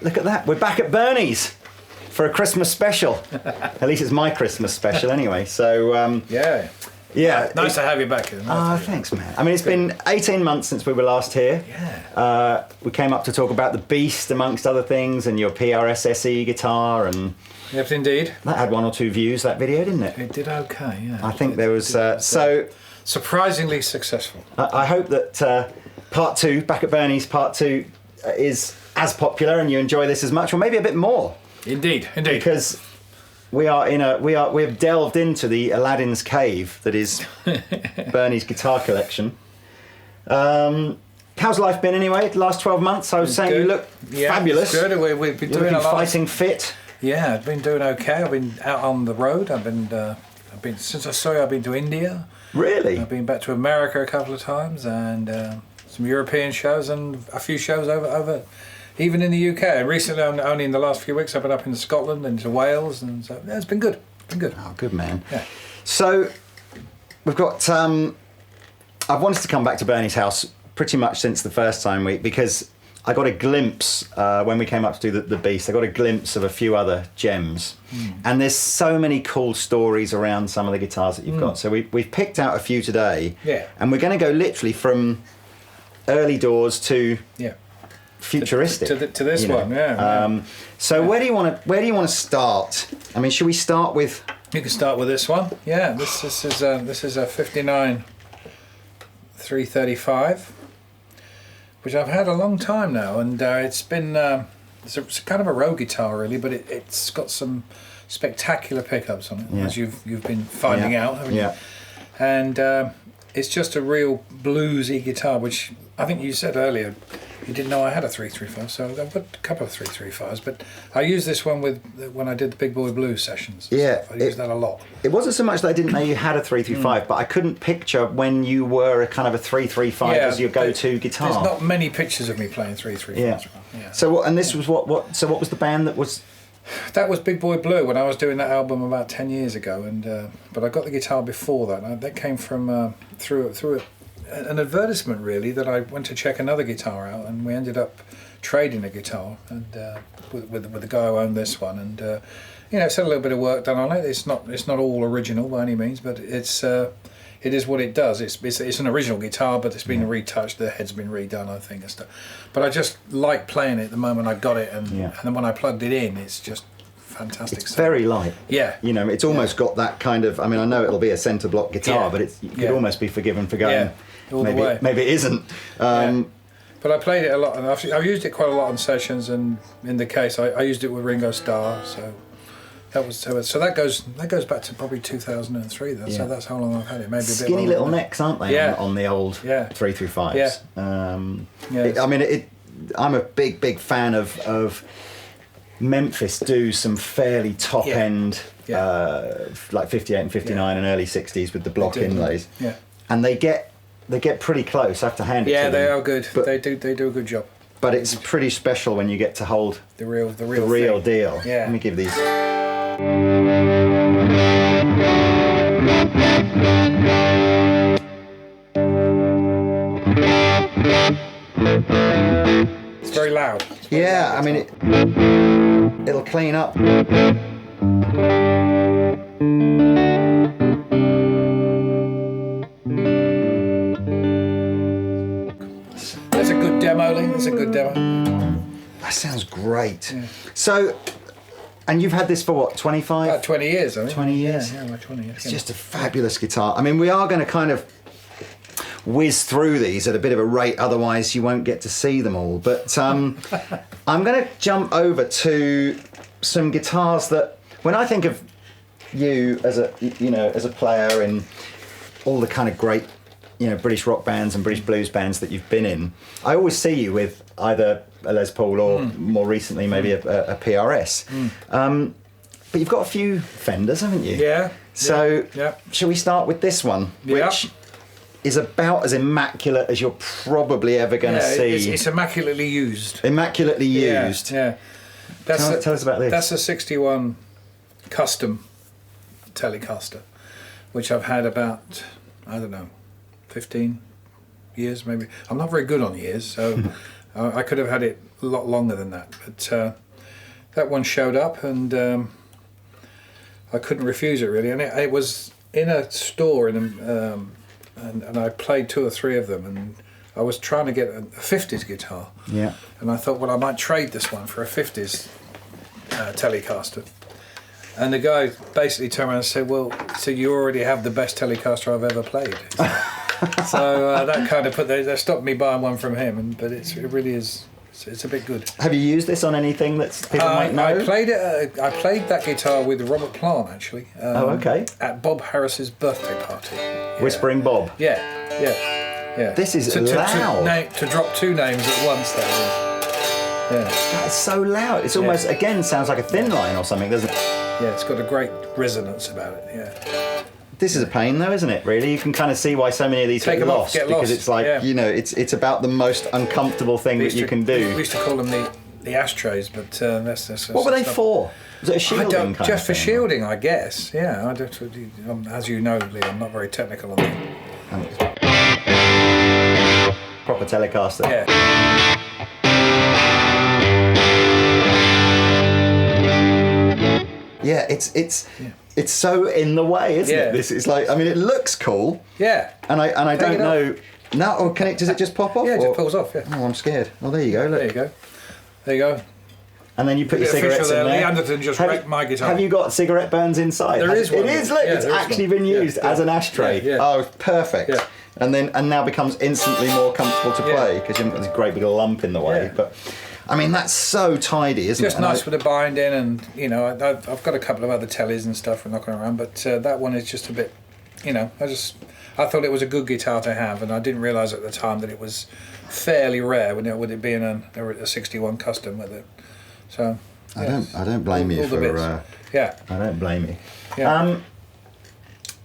Look at that. We're back at Bernie's for a Christmas special. At least it's my Christmas special anyway. So, yeah. Yeah. Nice to have you back here. Thanks, man. I mean, it's been 18 months since we were last here. Yeah. We came up to talk about the Beast, amongst other things, and your PRS SE guitar, and... Yes, indeed. That had 1 or 2 views, that video, didn't it? It did okay, yeah. I think there was... so... Surprisingly successful. I hope that part 2, back at Bernie's, part 2 is as popular and you enjoy this as much, or maybe a bit more. Indeed, indeed. Because we've delved into the Aladdin's cave that is Bernie's guitar collection. How's life been anyway? The last 12 months, I was saying you look fabulous. Good. We've been doing a lot. Fighting fit. Yeah, I've been doing okay. I've been out on the road. I've been since I saw you. I've been to India. Really? I've been back to America a couple of times, and some European shows and a few shows over even in the UK. And recently, only in the last few weeks, I've been up in Scotland and to Wales, and so yeah, it's been good. It's been good. Oh, good man. Yeah. So we've got. I've wanted to come back to Bernie's house pretty much since the first time because I got a glimpse when we came up to do the Beast. I got a glimpse of a few other gems, and there's so many cool stories around some of the guitars that you've got. So we've picked out a few today, and we're going to go literally from early doors to futuristic to this one. So where do you want to start? I mean, should we start with? You can start with this one. Yeah, this is a 59 335. Which I've had a long time now, and it's been it's kind of a road guitar really, but it's got some spectacular pickups on it, as you've been finding out, haven't you? And it's just a real bluesy guitar, which I think you said earlier you didn't know I had a 335, so I've got a couple of 335s, but I used this one when I did the Big Boy Blues sessions. Yeah, I used that a lot. It wasn't so much that I didn't know you had a 335, but I couldn't picture when you were a kind of a 335 as your go-to guitar. There's not many pictures of me playing 335s. Yeah. So this was what? So what was the band that was? That was Big Boy Blue when I was doing that album about 10 years ago, and but I got the guitar before that. That came from through an advertisement really, that I went to check another guitar out, and we ended up trading a guitar and with the guy who owned this one, and it's had a little bit of work done on it. It's not all original by any means, but it is what it does. It's an original guitar, but it's been retouched. The head's been redone, I think, and stuff. But I just like playing it the moment I got it, and then when I plugged it in, it's just fantastic. It's very light. Yeah. It's almost got that kind of. I mean, I know it'll be a centre block guitar, but you could almost be forgiven for going. All the way. Maybe it isn't. But I played it a lot, and I've used it quite a lot on sessions. And in the case, I used it with Ringo Starr. So that goes back to probably 2003. So that's how long I've had it. Maybe a bit skinny little necks, aren't they? On the old 335s. I'm a big fan of Memphis. Do some fairly top end, like 58 and 59 and early 60s with the block inlays. Yeah. And they get pretty close. I have to hand it to them. Yeah, they are good. But they do a good job. But it's pretty special when you get to hold the real deal. Yeah. Let me give these. It's very loud. Yeah, I mean it'll clean up. That's a good demo. That sounds great. Yeah. So, and you've had this for what, 25? About 20 years, I think. 20 years? Yeah, about 20 years. It's just a fabulous guitar. I mean, we are going to kind of whiz through these at a bit of a rate, otherwise you won't get to see them all. But I'm going to jump over to some guitars that, when I think of you as a player in all the kind of great British rock bands and British blues bands that you've been in, I always see you with either a Les Paul or more recently maybe a PRS. But you've got a few Fenders, haven't you? Yeah. So shall we start with this one, which is about as immaculate as you're probably ever going to see. It's immaculately used. Immaculately used. Yeah. Tell us about this. That's a 61 custom Telecaster, which I've had about, I don't know, 15 years maybe. I'm not very good on years, so I could have had it a lot longer than that, but that one showed up, and I couldn't refuse it really. And it was in a store, and I played 2 or 3 of them, and I was trying to get a 50s guitar. Yeah. And I thought, well, I might trade this one for a 50s Telecaster. And the guy basically turned around and said, well, so you already have the best Telecaster I've ever played. So that kind of that stopped me buying one from him. But it really is, it's a bit good. Have you used this on anything that people might know? I played it. I played that guitar with Robert Plant actually. Okay. At Bob Harris's birthday party. Yeah. Whispering Bob. Yeah. This is loud. To drop 2 names at once. That is. Yeah. That's so loud. It's almost again sounds like a thin line or something, doesn't it? Yeah, it's got a great resonance about it. Yeah. This is a pain, though, isn't it? Really, you can kind of see why so many of these get lost because it's like you know, it's about the most uncomfortable thing that you can do. We used to call them the ashtrays, but that's what were they for? Was it a shielding kind just of for shielding, I guess. Yeah, I don't. As you know, Lee, I'm not very technical on that. Proper Telecaster. Yeah. Yeah, it's so in the way, isn't it? This is like, I mean, it looks cool. Yeah. And I don't know. Now, or does it just pop off? Yeah, it just pulls off. Yeah. Oh, I'm scared. Oh, there you go. Look. There you go. And then you put your cigarettes in there. The Andertons just wrecked my guitar. Have you got cigarette burns inside? There is one. It is. Look, it's actually been used as an ashtray. Yeah. Oh, perfect. Yeah. And now becomes instantly more comfortable to play because you haven't got this great big lump in the way. Yeah. But I mean, that's so tidy, isn't it? Just nice with the binding, and you know, I've got a couple of other tellies and stuff knocking around, but that one is just a bit, you know, I thought it was a good guitar to have, and I didn't realise at the time that it was fairly rare with it being a 61 custom with it. So I don't blame you for I don't blame you. Yeah.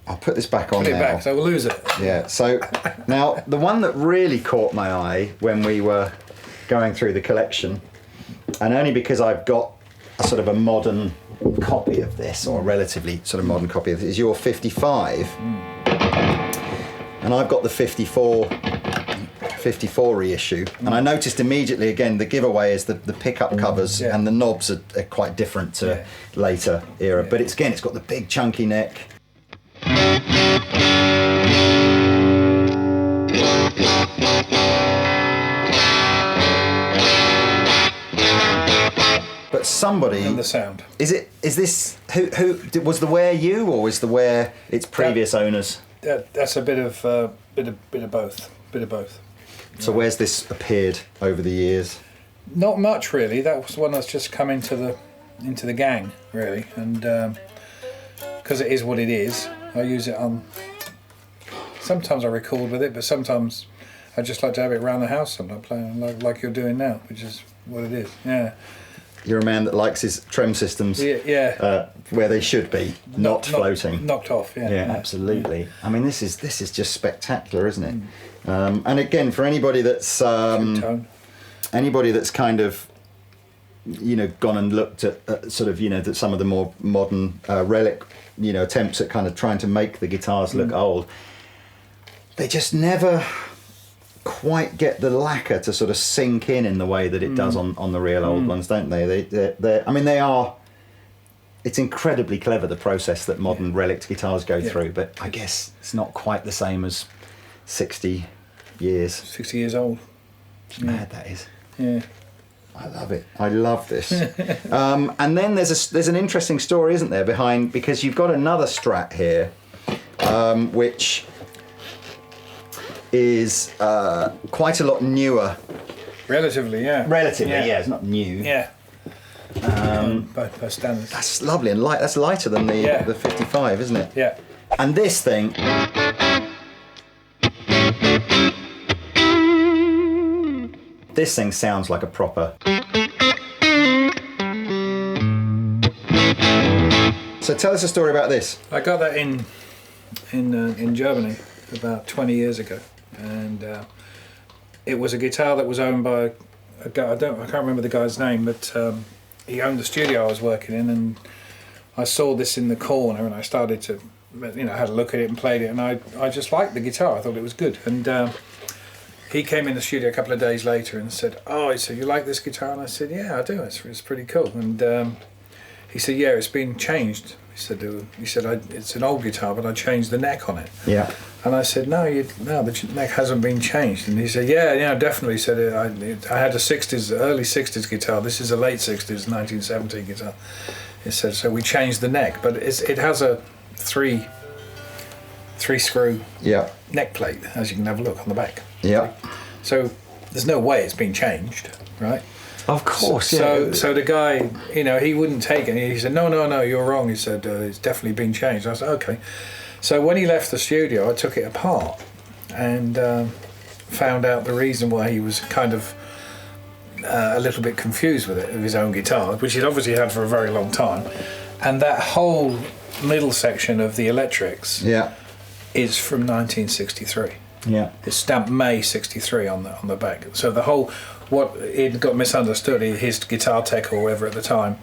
I'll put this back on Put it now. back, so we'll lose it. Yeah. So now the one that really caught my eye when we were going through the collection, and only because I've got a sort of a modern copy of this, or a relatively sort of modern copy of this, is your 55, and I've got the 54 reissue, and I noticed immediately again the giveaway is the pickup covers and the knobs are quite different to later era, but it's got the big chunky neck. But somebody And the sound. is this who was the Ware you, or was the Ware its previous owners? That's a bit of both. So where's this appeared over the years? Not much really. That was one that's just come into the gang really, and because it is what it is, I use it on. Sometimes I record with it, but sometimes I just like to have it around the house. Sometimes playing like you're doing now, which is what it is. Yeah. You're a man that likes his trem systems where they should be, not floating. Knocked off, yeah. Yeah, absolutely. Yeah. I mean, this is just spectacular, isn't it? And again, for anybody that's kind of, you know, gone and looked at sort of, you know, that some of the more modern relic, you know, attempts at kind of trying to make the guitars look old, they just never quite get the lacquer to sort of sink in the way that it does on the real old ones, don't they? I mean, they are. It's incredibly clever, the process that modern relic guitars go through, but I guess it's not quite the same as 60 years. 60 years old. It's mad, that is. Yeah. I love it. I love this. And then there's an interesting story, isn't there, behind, because you've got another Strat here, which is quite a lot newer. Relatively, yeah. It's not new. Yeah. By standards. That's lovely and light. That's lighter than the 55, isn't it? Yeah. And this thing. This thing sounds like a proper. So tell us a story about this. I got that in Germany about 20 years ago, and it was a guitar that was owned by a guy. I can't remember the guy's name, but he owned the studio I was working in, and I saw this in the corner, and I started to, you know, had a look at it and played it, and I just liked the guitar. I thought it was good, and he came in the studio a couple of days later and said, "Oh," he said, "you like this guitar?" And I said, "Yeah, I do. It's pretty cool." And he said, "Yeah, it's been changed." He said, "It's an old guitar, but I changed the neck on it." Yeah. And I said, "No, the neck hasn't been changed." And he said, "Yeah, definitely." He said, "I had a early '60s guitar. This is a late '60s, 1970 guitar." He said, "So we changed the neck, but it has a three screw neck plate, as you can have a look on the back." Yeah. So there's no way it's been changed, right? Of course. So the guy, he wouldn't take it. He said, "No, you're wrong." He said, "It's definitely been changed." I said, "Okay." So when he left the studio, I took it apart and found out the reason why he was kind of a little bit confused with it, of his own guitar, which he'd obviously had for a very long time. And that whole middle section of the electrics is from 1963. Yeah. It's stamped May '63 on the back. So the whole, what it got misunderstood, his guitar tech or whoever at the time,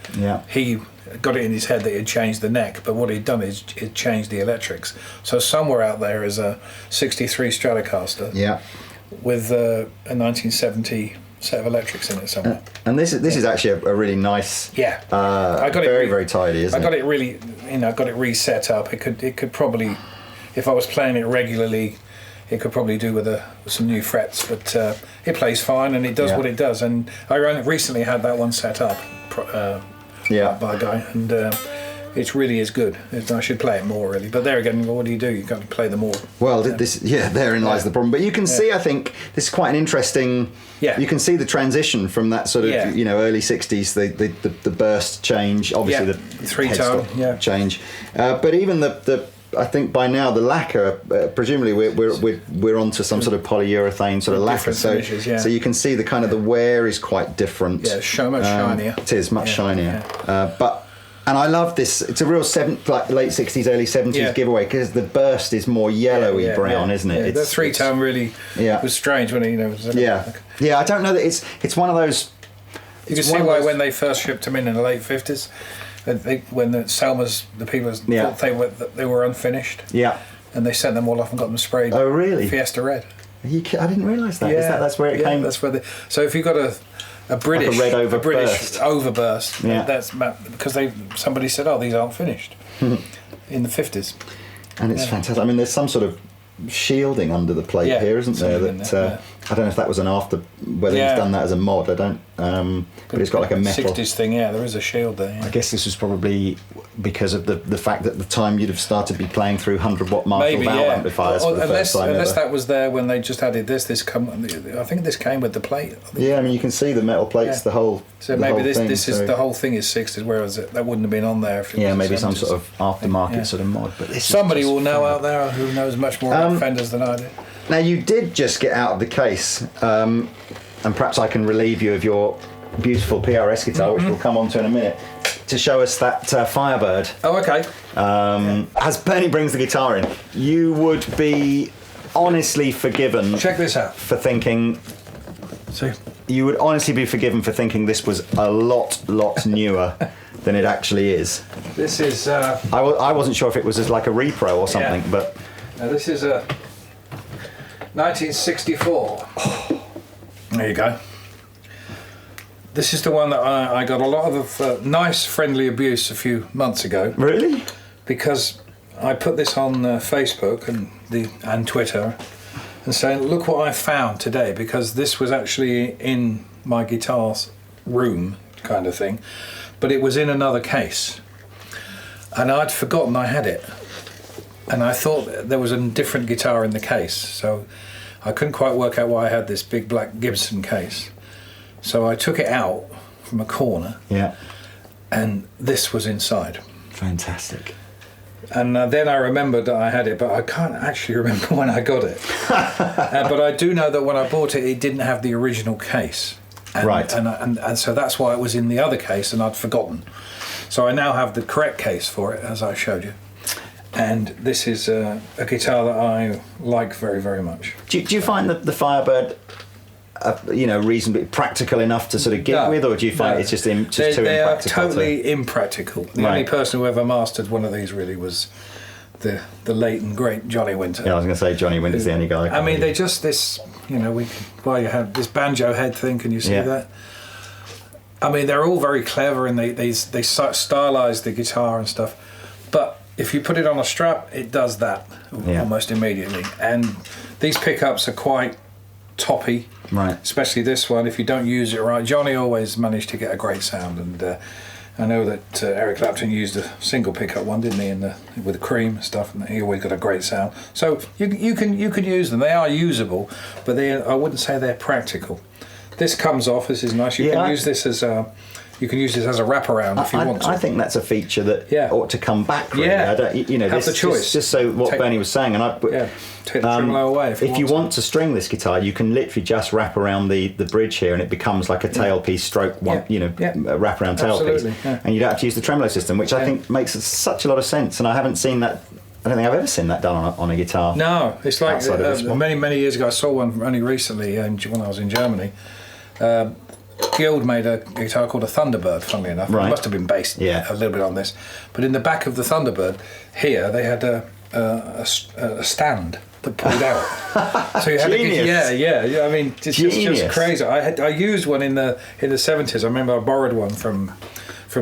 he got it in his head that he'd changed the neck, but what he'd done is he'd changed the electrics. So somewhere out there is a '63 Stratocaster with a 1970 set of electrics in it somewhere. And this is actually a really nice. I got very very tidy, isn't it? I got it really, got it reset up. It could probably, if I was playing it regularly, it could probably do with some new frets, but it plays fine and it does what it does. And I recently had that one set up by a guy, and it really is good. I should play it more, really. But there again, what do? You've got to play them all. Well, therein lies the problem. But you can see, I think, this is quite an interesting. Yeah. You can see the transition from that sort of early '60s, the burst change, obviously the three-tone change, but even the I think by now the lacquer, presumably we're onto some sort of polyurethane sort of lacquer, so you can see the kind of the wear is quite different. Yeah, much shinier. It is much shinier, and I love this. It's a real late '60s, early '70s giveaway, because the burst is more yellowy brown, isn't it? Yeah, the three-tone really was strange when it, I don't know that it's one of those. You can see why when they first shipped them in the late '50s. When the Selmas, the people thought they were unfinished, and they sent them all off and got them sprayed. Oh, really? Fiesta red. I didn't realise that. Yeah, that's where it came. That's where so if you've got a British like a red British overburst, that's because somebody said, "Oh, these aren't finished," in the '50s. And it's fantastic. I mean, there's some sort of shielding under the plate here, isn't there? That I don't know if that was whether he's done that as a mod. I don't. But it's got like a metal 60s thing. Yeah, there is a shield there. Yeah. I guess this was probably because of the fact that at the time you'd have started to be playing through 100-watt Marshall valve amplifiers for the first time. Unless that was there when they just added this. I think this came with the plate. Yeah, I mean you can see the metal plates, the whole. So maybe the whole thing is 60s, whereas that wouldn't have been on there. If it was maybe 70s. some sort of aftermarket sort of mod. But somebody will know out there who knows much more about Fenders than I do. Now you did just get out of the case, and perhaps I can relieve you of your beautiful PRS guitar, which we'll come on to in a minute, to show us that Firebird. Oh, okay. As Bernie brings the guitar in, you would be honestly forgiven. Check this out. For thinking. See? You would honestly be forgiven for thinking this was a lot newer than it actually is. This is. I wasn't sure if it was as like a repro or something, but. Now this is a 1964. There you go. This is the one that I got a lot of nice friendly abuse a few months ago. Really? Because I put this on Facebook and Twitter and saying, look what I found today, because this was actually in my guitar's room kind of thing, but it was in another case. And I'd forgotten I had it. And I thought there was a different guitar in the case, so I couldn't quite work out why I had this big black Gibson case. So I took it out from a corner, and this was inside. Fantastic. And then I remembered that I had it, but I can't actually remember when I got it. But I do know that when I bought it, it didn't have the original case. Right. And so that's why it was in the other case, and I'd forgotten. So I now have the correct case for it, as I showed you. And this is a guitar that I like very, very much. Do you find that the Firebird, reasonably practical enough to sort of get with, or do you find it's just too impractical? They are totally impractical. The only person who ever mastered one of these really was the late and great Johnny Winter. Yeah, I was going to say Johnny Winter's the only guy. I mean, they just this, you know, you have this banjo head thing. Can you see that? I mean, they're all very clever, and they stylize the guitar and stuff. But if you put it on a Strat, it does that almost immediately. And these pickups are quite toppy, right? Especially this one. If you don't use it right, Johnny always managed to get a great sound. And I know that Eric Clapton used a single pickup one, didn't he? With cream and stuff, and he always got a great sound. So you can use them. They are usable, but I wouldn't say they're practical. This comes off. This is nice. You can use this as a wraparound if you want to. I think that's a feature that ought to come back. Really. Yeah, I don't, you know, have the choice. Just so what Bernie was saying, and take the tremolo away if you want to string this guitar, you can literally just wrap around the bridge here, and it becomes like a tailpiece stroke, a wraparound tailpiece, and you don't have to use the tremolo system, which I think makes such a lot of sense. And I haven't seen that. I don't think I've ever seen that done on a guitar. No, it's like many years ago. I saw one only recently when I was in Germany. Guild made a guitar called a Thunderbird, funnily enough. Right. It must have been based a little bit on this. But in the back of the Thunderbird, here, they had a stand that pulled out. So you had I mean, it's just crazy. I used one in the 70s. I remember I borrowed one from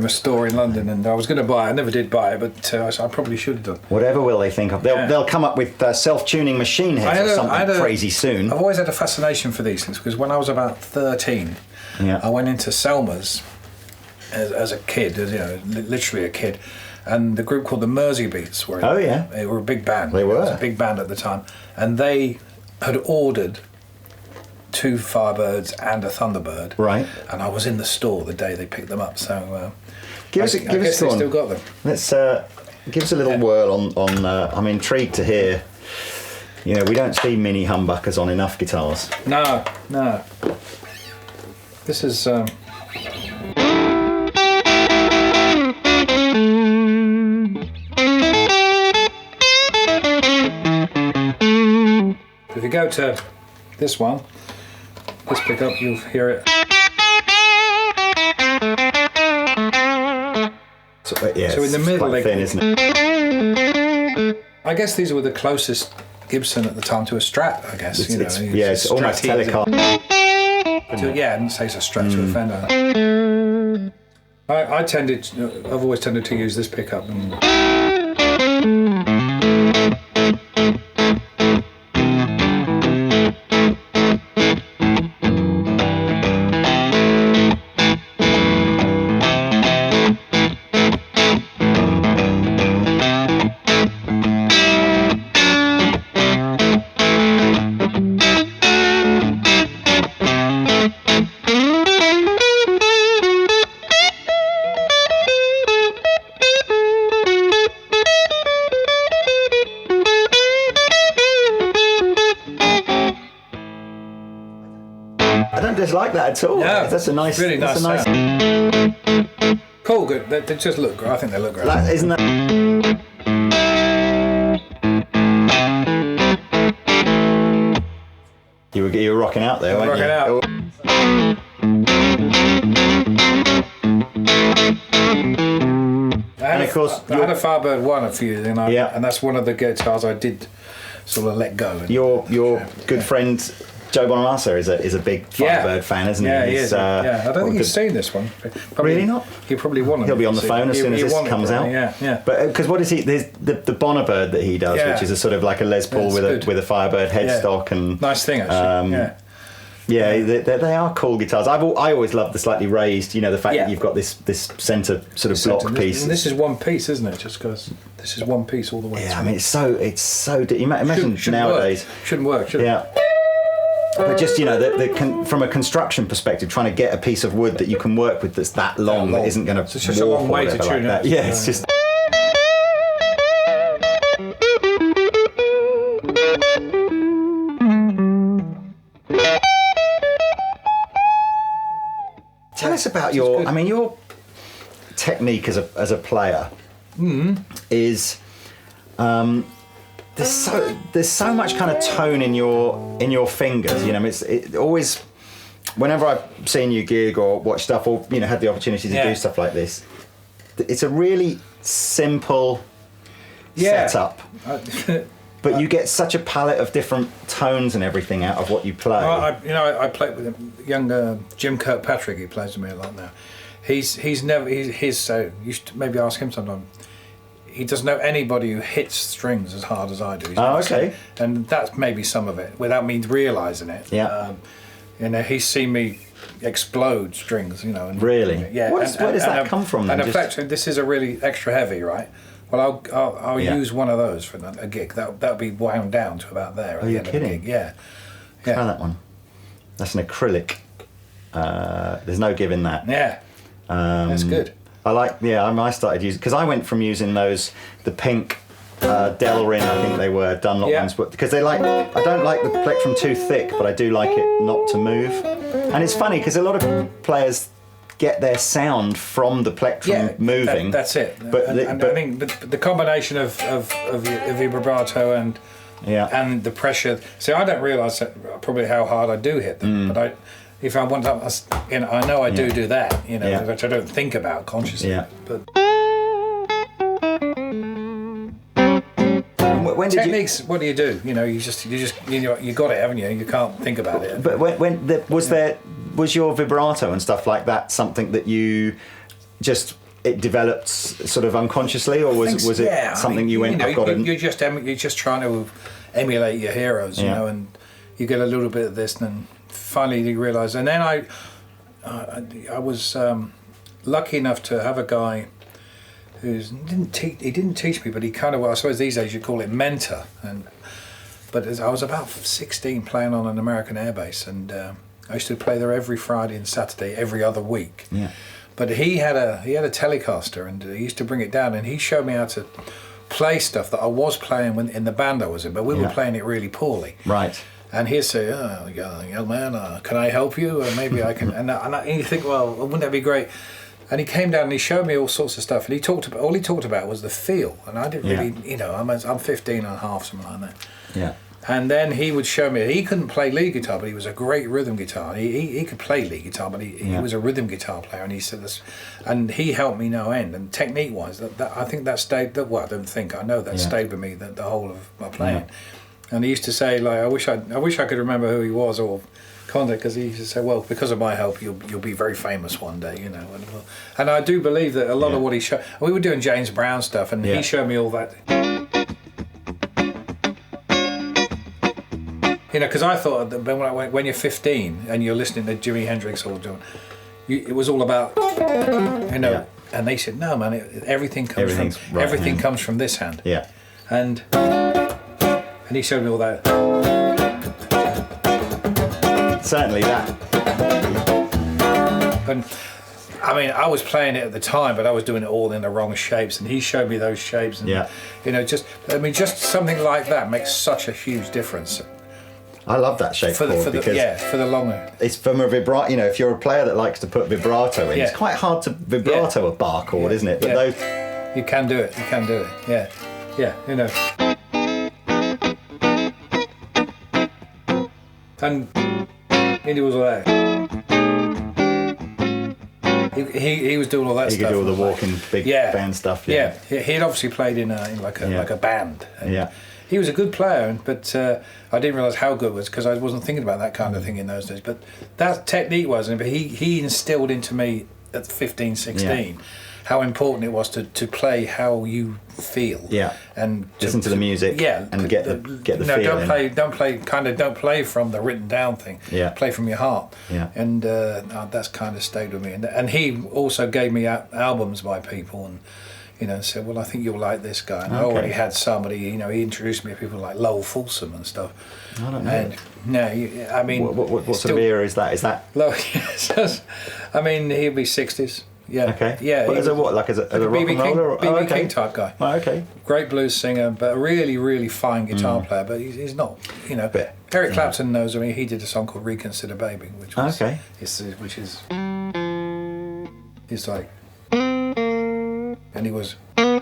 a store in London, and I was going to buy it. I never did buy it, but I probably should have done. Whatever will they think of? They'll come up with self-tuning machine heads or something crazy soon. I've always had a fascination for these things, because when I was about 13, I went into Selma's as a kid, literally a kid, and the group called the Mersey Beats were they were a big band. They were. It was a big band at the time, and they had ordered 2 Firebirds and a Thunderbird. Right. And I was in the store the day they picked them up. So I guess they still got them. Let's give us a little whirl on. I'm intrigued to hear. You know, we don't see mini humbuckers on enough guitars. No. This is. If you go to this one, this pickup, you'll hear it. So in the middle, quite thin, isn't it? I guess these were the closest Gibson at the time to a Strat. I guess it's almost Telecaster. I didn't say it's a Strat to a Fender. I've always tended to use this pickup. Like that at all. Yeah, that's a nice, really nice. Sound. Cool, good. They just look great. I think they look great. Isn't that? You were rocking out there, weren't you? Out. And of course, I had a Firebird 1 a few, and that's one of the guitars I did sort of let go. Your good friend Joe Bonamassa is a big Firebird fan, isn't he? Yeah, he is. I don't think he's seen this one. Probably, really not? He probably won it. He'll be on the phone as soon as this comes out. Yeah. But because what is he? There's the Bonabird that he does, which is a sort of like a Les Paul with a Firebird headstock and nice thing actually. They are cool guitars. I always loved the slightly raised. The fact that you've got this centre sort of block piece. And this is one piece, isn't it? Just because this is one piece all the way. Yeah, I mean it's so. Imagine nowadays. Shouldn't work. Should it? But just from a construction perspective, trying to get a piece of wood that you can work with that's that long that isn't going to. It's just a long way to tune it. Yeah, it's just. Tell us about your technique as a player is. There's so much kind of tone in your fingers. It always. Whenever I've seen you gig or watch stuff or had the opportunity to do stuff like this, it's a really simple, setup. But you get such a palette of different tones and everything out of what you play. Well, I played with a younger Jim Kirkpatrick. He plays with me a lot now. He's never so you should maybe ask him sometime. He doesn't know anybody who hits strings as hard as I do. Okay. And that's maybe some of it without me realising it. Yeah. He's seen me explode strings. And, really? Yeah. Where does that come from? Then? And in fact, this is a really extra heavy, right? Well, I'll use one of those for a gig. That'll be wound down to about there. At the end kidding? Of the gig. Yeah. Try that one. That's an acrylic. There's no giving that. Yeah. That's good. I started using, because I went from using the pink Delrin, I think they were, Dunlop ones, but because I don't like the plectrum too thick, but I do like it not to move. And it's funny because a lot of players get their sound from the plectrum moving. That's it. But I think the combination of your vibrato and the pressure. See, I don't realise probably how hard I do hit them, but if I want to, I know I do that, which I don't think about consciously. Yeah. But when techniques, what do? You got it, haven't you? You can't think about it. But was your vibrato and stuff like that something that you just developed sort of unconsciously, or was it something you went? You're just trying to emulate your heroes, and you get a little bit of this, and then finally you realise. And then I was lucky enough to have a guy who didn't teach me, but he kind of, I suppose these days you call it mentor. But I was about 16 playing on an American airbase, and I used to play there every Friday and Saturday, every other week. Yeah. But he had a Telecaster, and he used to bring it down, and he showed me how to play stuff that I was playing in the band I was in, but we were playing it really poorly. Right. And he'd say, young man, can I help you? Or maybe I can. And you think, well, wouldn't that be great? And he came down and he showed me all sorts of stuff. And all he talked about was the feel. And I didn't really, I'm 15 and a half, something like that. Yeah. And then he would show me, he couldn't play lead guitar, but he was a great rhythm guitar. He could play lead guitar, but he was a rhythm guitar player. And he said this, and he helped me no end. And technique-wise, that I think that stayed, I don't think, I know that stayed with me the whole of my playing. Yeah. And he used to say, like, I wish I could remember who he was or contact, because he used to say, well, because of my help, you'll be very famous one day, And I do believe that a lot of what he showed, we were doing James Brown stuff, and he showed me all that. Because I thought that when you're 15 and you're listening to Jimi Hendrix or John, it was all about, And they said, no, man, everything comes from this hand. Yeah. And he showed me all that. Certainly that. And I mean, I was playing it at the time, but I was doing it all in the wrong shapes, and he showed me those shapes. And, just something like that makes such a huge difference. I love that shape for the longer. It's from a vibrato. If you're a player that likes to put vibrato in, it's quite hard to vibrato a bar chord, isn't it? But those, you can do it. Yeah. And he was all that. He was doing all that stuff. He could do all the walking big band stuff. Yeah. He'd obviously played in like a band. He was a good player, but I didn't realise how good it was because I wasn't thinking about that kind of thing in those days. But that technique wasn't. But he instilled into me at 15, 16 how important it was to play how you feel. Yeah. And listen to the music. Yeah. And get the feel. Don't play from the written down thing. Yeah. Play from your heart. Yeah. And that's kind of stayed with me. And he also gave me albums by people and. Said, well, I think you'll like this guy. And I already had somebody, he introduced me to people like Lowell Fulsom and stuff. I don't know. And, what sort of era is that? Is that? Lowell, I mean, he'll be 60s. Yeah. Okay. Yeah. As a rock and roller? BB King type guy. Oh, okay. Great blues singer, but a really, really fine guitar player. But he's not, Eric Clapton knows. I mean, he did a song called "Reconsider Baby," which was, which is, it's like. And he was. But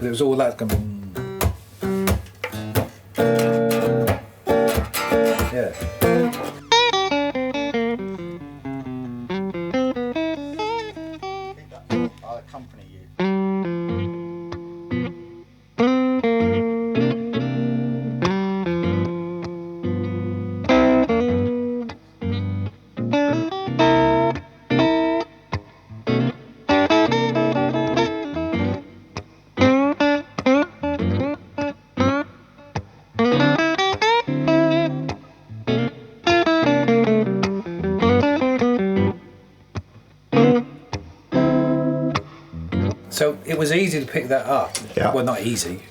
it was all that going. Yeah. easy to pick that up. Yeah. Well, not easy,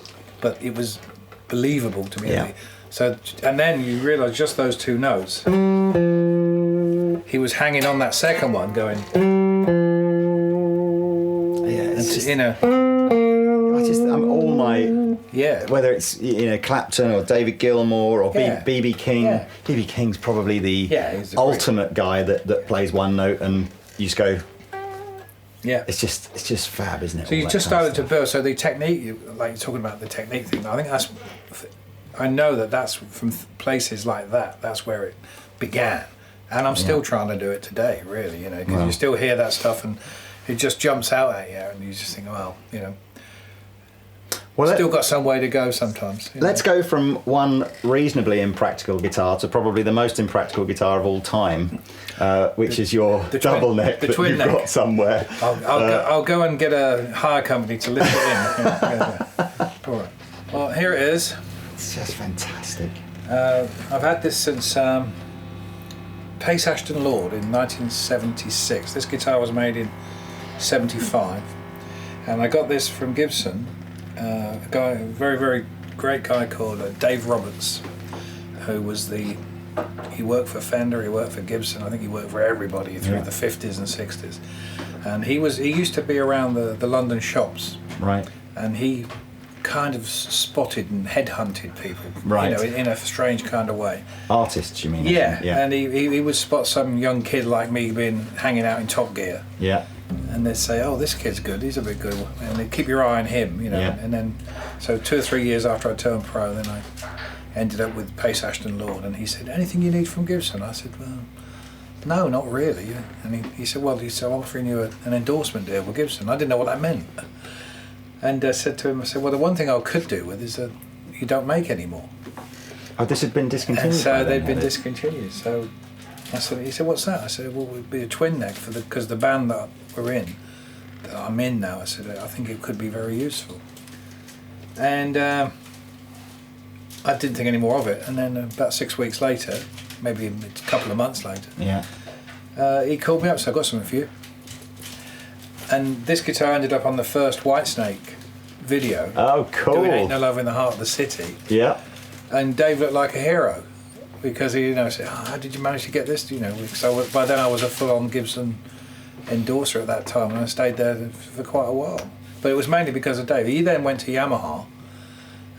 but it was believable to me. Yeah. So, and then you realise just those two notes. He was hanging on that second one, going. Yeah, it's just, You know. all my whether it's Clapton or David Gilmour or B.B. King. Yeah. B.B. King's probably the he's a ultimate guy that plays one note and you just go. Yeah, it's just fab, isn't it? So you just started to build. So the technique, like you're talking about the technique thing. I think I know that's from places like that. That's where it began, and I'm still trying to do it today. Really, because you still hear that stuff and it just jumps out at you, and you just think, well, Well, still got some way to go sometimes. Let's go from one reasonably impractical guitar to probably the most impractical guitar of all time, which is your double neck that you've got somewhere. I'll go and get a hire company to lift it in. All right. Well, here it is. It's just fantastic. I've had this since Pace Ashton Lord in 1976. This guitar was made in 75, and I got this from Gibson. A very, very great guy called Dave Roberts, who was he worked for Fender, he worked for Gibson, I think he worked for everybody through the 50s and 60s. And he used to be around the London shops. Right. And he kind of spotted and headhunted people, right. In a strange kind of way. Artists, you mean? Yeah. And he would spot some young kid like me being hanging out in Top Gear. Yeah. And they'd say, "Oh, this kid's good. He's a bit good," and they keep your eye on him, Yeah. And then, so 2 or 3 years after I turned pro, then I ended up with Pace Ashton Lord, and he said, "Anything you need from Gibson?" I said, "Well, no, not really." And he said, "Well, I'm offering you an endorsement deal with Gibson." I didn't know what that meant, and I said to him, "I said, well, the one thing I could do with is that you don't make any more." Oh, this had been discontinued. And so they'd been discontinued. So I said, he said, "What's that?" I said, "Well, it would be a twin neck because the band that we're in, that I'm in now." I said, "I think it could be very useful." And I didn't think any more of it. And then about 6 weeks later, maybe a couple of months later, he called me up. So I got something for you. And this guitar ended up on the first Whitesnake video. Oh, cool! Doing "Ain't No Love in the Heart of the City." Yeah. And Dave looked like a hero. Because he, said, "Oh, how did you manage to get this?" So by then I was a full-on Gibson endorser at that time, and I stayed there for quite a while. But it was mainly because of Dave. He then went to Yamaha,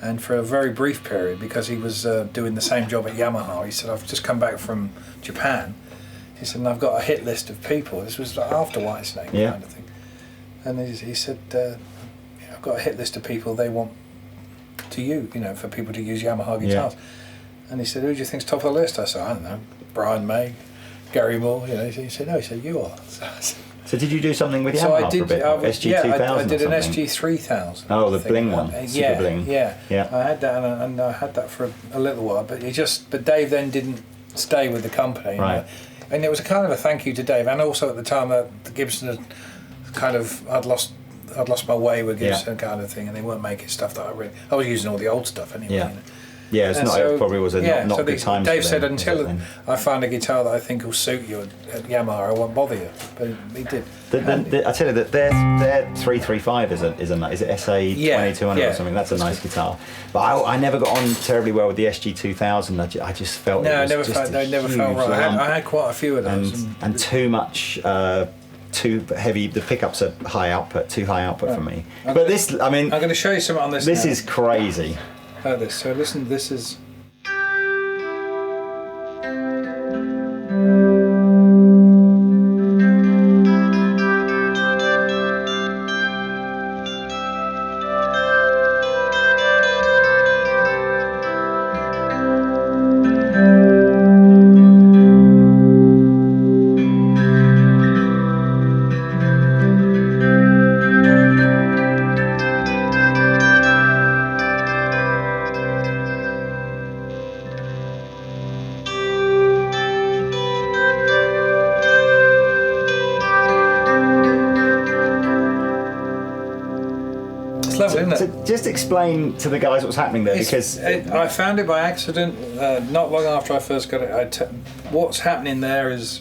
and for a very brief period, because he was doing the same job at Yamaha, he said, "I've just come back from Japan." He said, "And I've got a hit list of people." This was after Whitesnake kind of thing. And he said, "I've got a hit list of people they want to use, for people to use Yamaha guitars." Yeah. And he said, "Who do you think's top of the list?" I said, "I don't know, Brian May, Gary Moore." He said, "No." He said, "You are." So did you do something with Yamaha for a bit? SG2000 I did an SG3000. Oh, the bling one. Super bling. Yeah. I had that, and I had that for a little while. But Dave then didn't stay with the company. Right. And it was a kind of a thank you to Dave, and also at the time that the Gibson had I'd lost my way with Gibson kind of thing, and they weren't making stuff that I was using all the old stuff anyway. Yeah. Yeah, it probably was not good times. Dave said, "Until I find a guitar that I think will suit you at Yamaha, I won't bother you." But he did. I tell you that their 335 is it SA 2200 or something. That's a nice guitar. But I never got on terribly well with the SG2000. I just felt I never felt right. I had quite a few of those, and too much. Too heavy. The pickups are too high output for me. I'm going to show you something on this. This now. is crazy. This. So listen, this is. So just explain to the guys what's happening there, because I found it by accident not long after I first got it. What's happening there is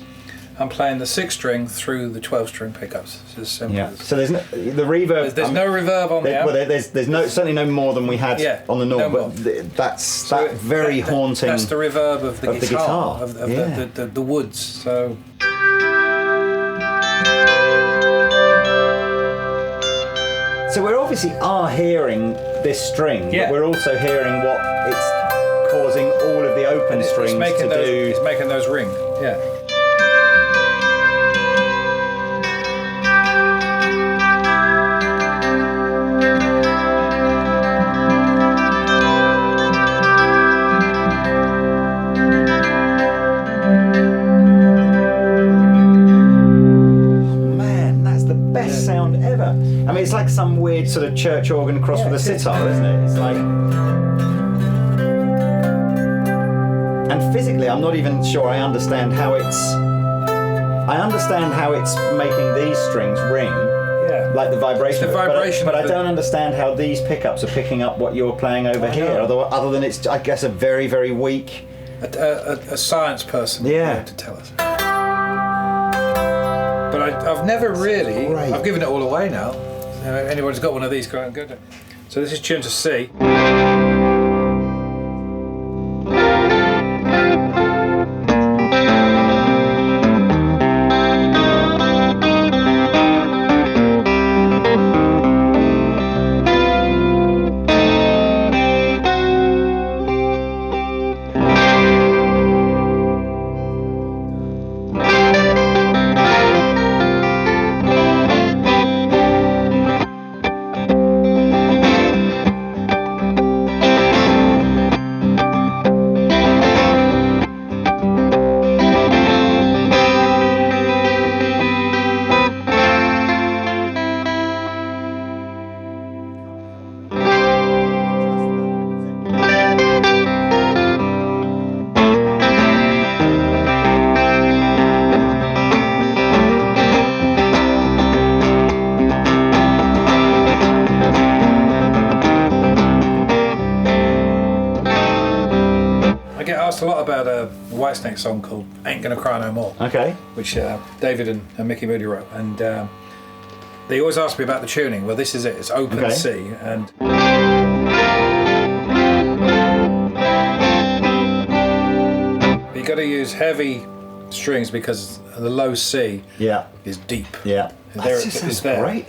I'm playing the 6-string through the 12-string pickups. It's as simple as. So there's no, the reverb. There's no reverb on the amp. Well, there's no, certainly no more than we had on the norm, no but that's very haunting. That's the reverb of the guitar, of the woods. So. So we obviously are hearing this string, but we're also hearing what it's causing all of the open strings to do. It's making those ring. Yeah. It's like some weird sort of church organ crossed with a sitar, isn't it? It's like, and physically, I'm not even sure I understand how it's. I understand how it's making these strings ring, like the vibration. It's the vibration, but I don't understand how these pickups are picking up what you're playing over here. Other than it's, I guess, a very, very weak. A science person to tell us. But I've never really. I've given it all away now. Anyone's got one of these, go and go. So this is tuned to C. A lot about a Whitesnake song called "Ain't Gonna Cry No More." Okay. Which David and Mickey Moody wrote, and they always ask me about the tuning. Well, this is it. It's open C, and you got to use heavy strings because the low C is deep. Yeah. That just sounds great.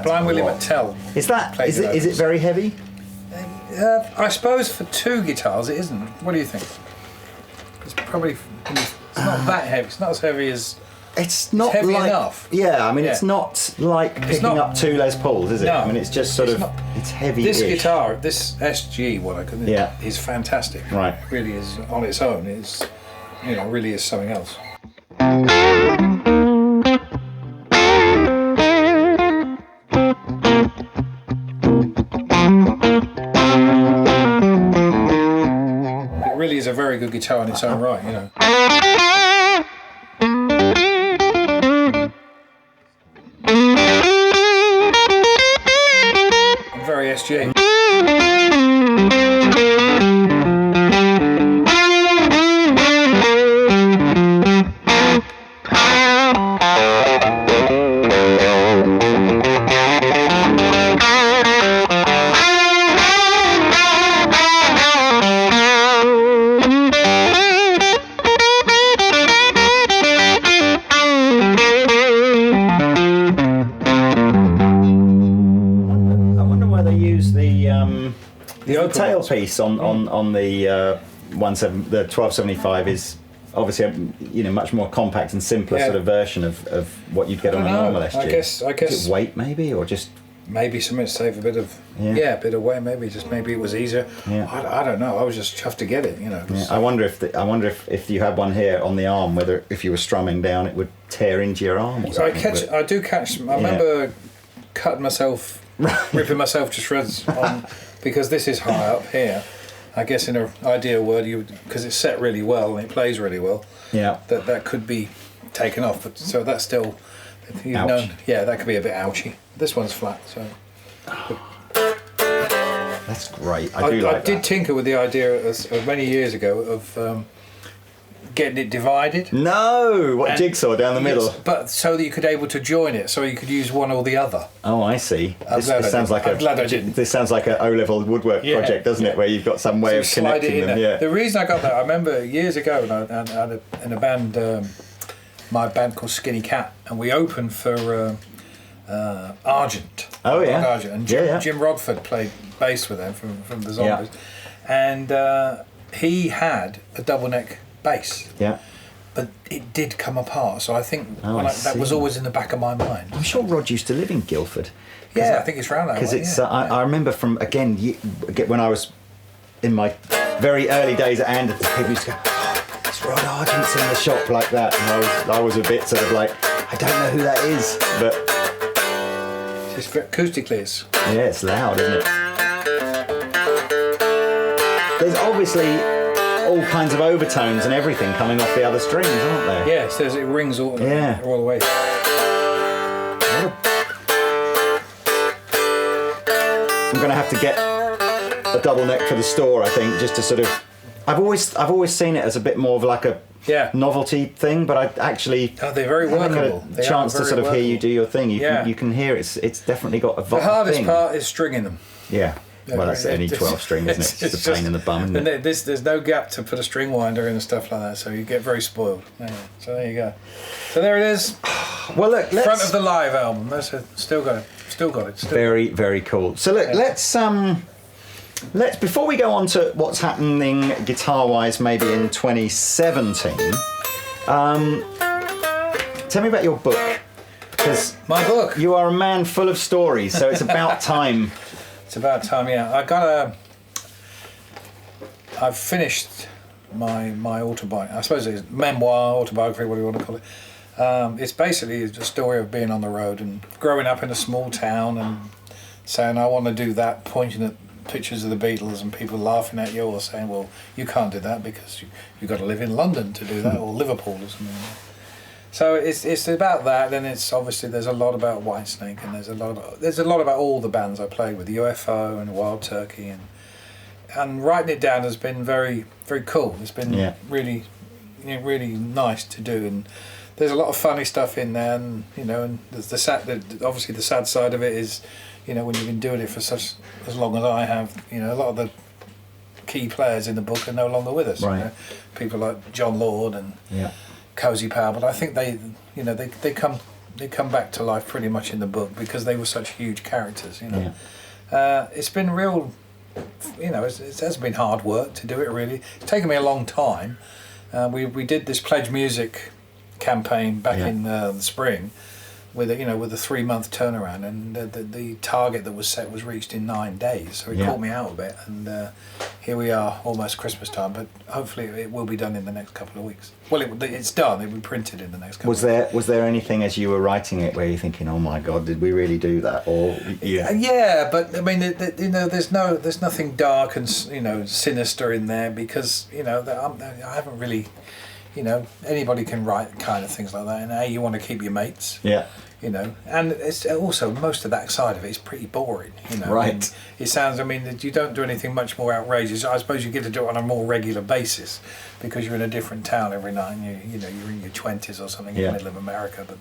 Blind Willie McTell. Is it very heavy? I suppose for two guitars it isn't. What do you think? It's probably it's not that heavy. It's not as heavy as. It's not heavy like, enough. Yeah, I mean it's not like picking up two Les Pauls, is it? No, I mean it's just sort of it's heavy. This guitar, this SG, is fantastic. Right. It really is on its own. It's really is something else. Is a very good guitar in its own right, Very SG. The tailpiece on the 1275 is obviously a much more compact and simpler sort of version of what you'd get on a normal SG. I guess is it weight maybe or just maybe something to save a bit of a bit of weight. Maybe it was easier. Yeah. I don't know. I was just chuffed to get it. You know. Yeah. I wonder if you had one here on the arm, whether if you were strumming down, it would tear into your arm or something. I do catch. I remember cutting myself, ripping myself to shreds on, because this is high up here. I guess in an ideal world, because it's set really well and it plays really well. Yeah. That could be taken off, but so that's still. That could be a bit ouchy. This one's flat, so. That's great. I did tinker with the idea of many years ago of getting it divided. No, jigsaw down the middle. Yes, but so that you could able to join it, so you could use one or the other. Oh, I see. This sounds like This sounds like an O-level woodwork project, doesn't it? Where you've got some way of connecting them. Yeah. The reason I got that, I remember years ago, in a band. My band called Skinny Cat, and we opened for Argent. Oh yeah, Argent. And Jim Rodford played bass with them from the Zombies, and he had a double neck bass. Yeah, but it did come apart. So I think that was always in the back of my mind. I'm sure Rod used to live in Guildford. Yeah, I think it's around that way. Because it's I remember from when I was in my very early days at Andertons, people used to go, Rod Argent's in the shop like that, and I was a bit sort of like, I don't know who that is, but it's acoustically it's loud, isn't it? There's obviously all kinds of overtones and everything coming off the other strings, aren't there? Yes, it rings all the way. I'm going to have to get a double neck for the store, I think, just to sort of. I've always seen it as a bit more of like a novelty thing, but I actually they're very workable. A chance to sort of hear you do your thing. You can hear it's definitely got a vibe. The hardest part is stringing them. Yeah. Well, that's any 12 string, isn't it? It's just a pain in the bum, isn't it? There's no gap to put a string winder in and stuff like that, so you get very spoiled. Yeah. So there you go. So there it is. Well, look, front of the live album. That's it. Still got it. Very, very cool. So look, let's before we go on to what's happening guitar-wise, maybe in 2017. Tell me about your book. Because my book. You are a man full of stories, so it's about time. It's about time, yeah. I've finished my autobiography. I suppose it's memoir, autobiography, what do you want to call it. It's basically the story of being on the road and growing up in a small town and saying I want to do that, pointing at pictures of the Beatles and people laughing at you or saying, well, you can't do that because you've got to live in London to do that or Liverpool or something. So it's about that. Then it's obviously there's a lot about Whitesnake and there's a lot about all the bands I played with, UFO and Wild Turkey, and writing it down has been very, very cool. It's been really nice to do, and there's a lot of funny stuff in there, and and there's obviously the sad side of it is, when you've been doing it for as long as I have, a lot of the key players in the book are no longer with us. Right. People like John Lord and Cozy Powell, but I think they come back to life pretty much in the book because they were such huge characters. It's been real. It has been hard work to do it. Really, it's taken me a long time. We did this Pledge Music campaign back in the spring, with a 3-month turnaround, and the target that was set was reached in 9 days. So it caught me out a bit, and here we are, almost Christmas time. But hopefully, it will be done in the next couple of weeks. Well, it's done. It will be printed in the next couple. Was there anything as you were writing it where you're thinking, "Oh my God, did we really do that?" Or but I mean, there's nothing dark and sinister in there because I haven't really. Anybody can write kind of things like that, and you want to keep your mates. Yeah. And it's also most of that side of it is pretty boring. Right. And it sounds. That you don't do anything much more outrageous. I suppose you get to do it on a more regular basis because you're in a different town every night. And you're in your 20s or something in the middle of America, but.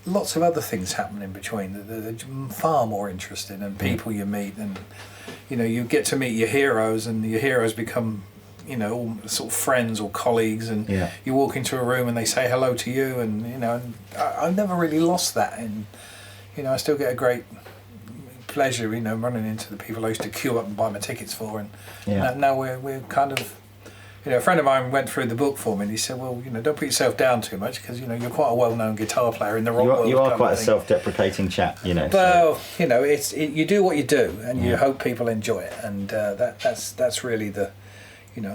Lots of other things happen in between that are far more interesting, and people you meet, and you get to meet your heroes, and your heroes become all sort of friends or colleagues, and you walk into a room and they say hello to you, and and I've never really lost that, and I still get a great pleasure running into the people I used to queue up and buy my tickets for, and now we're kind of a friend of mine went through the book for me, and he said, "Well, don't put yourself down too much, because you're quite a well-known guitar player in the rock world." You are quite a self-deprecating chap, Well, you do what you do, and you hope people enjoy it, and that's really the,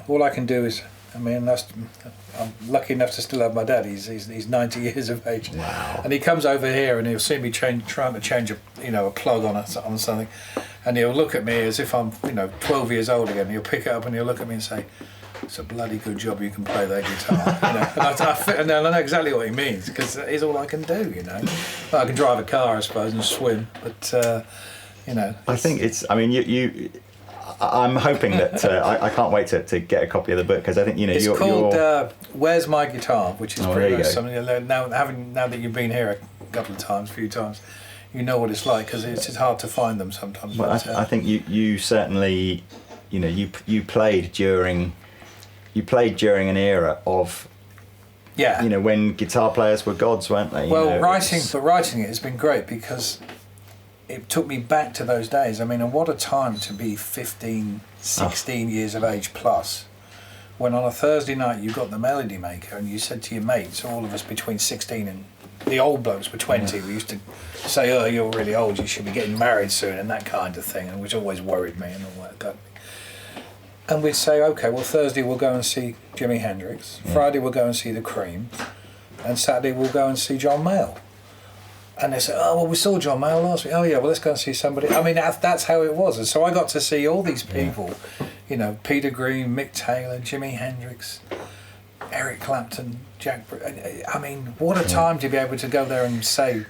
all I can do is. I mean, I'm lucky enough to still have my dad. He's 90 years of age. Wow. And he comes over here and he'll see me trying to change a plug on something, and he'll look at me as if I'm 12 years old again. He'll pick it up and he'll look at me and say, "It's a bloody good job you can play that guitar." And I know exactly what he means, because that is all I can do. Well, I can drive a car, I suppose, and swim, but I think it's. I mean, I'm hoping that I can't wait to get a copy of the book, because I think it's called "Where's My Guitar," which is pretty much something now that you've been here a few times, you know what it's like, because it's hard to find them sometimes. Well, I think you certainly, you played during an era of. Yeah. When guitar players were gods, weren't they? Writing it has been great, because it took me back to those days. I mean, and what a time to be 15, 16 years of age plus, when on a Thursday night you got the Melody Maker and you said to your mates, all of us between 16 and the old blokes were 20, we used to say, "Oh, you're really old, you should be getting married soon," and that kind of thing, and which always worried me and all that. And we'd say, "Okay, well, Thursday we'll go and see Jimi Hendrix, Friday we'll go and see the Cream, and Saturday we'll go and see John Mayall." And they said, "Oh, well, we saw John Mayall last week. Oh, yeah, well, let's go and see somebody." I mean, that's how it was. And so I got to see all these people, Peter Green, Mick Taylor, Jimi Hendrix, Eric Clapton, Jack. I mean, what a time to be able to go there and say,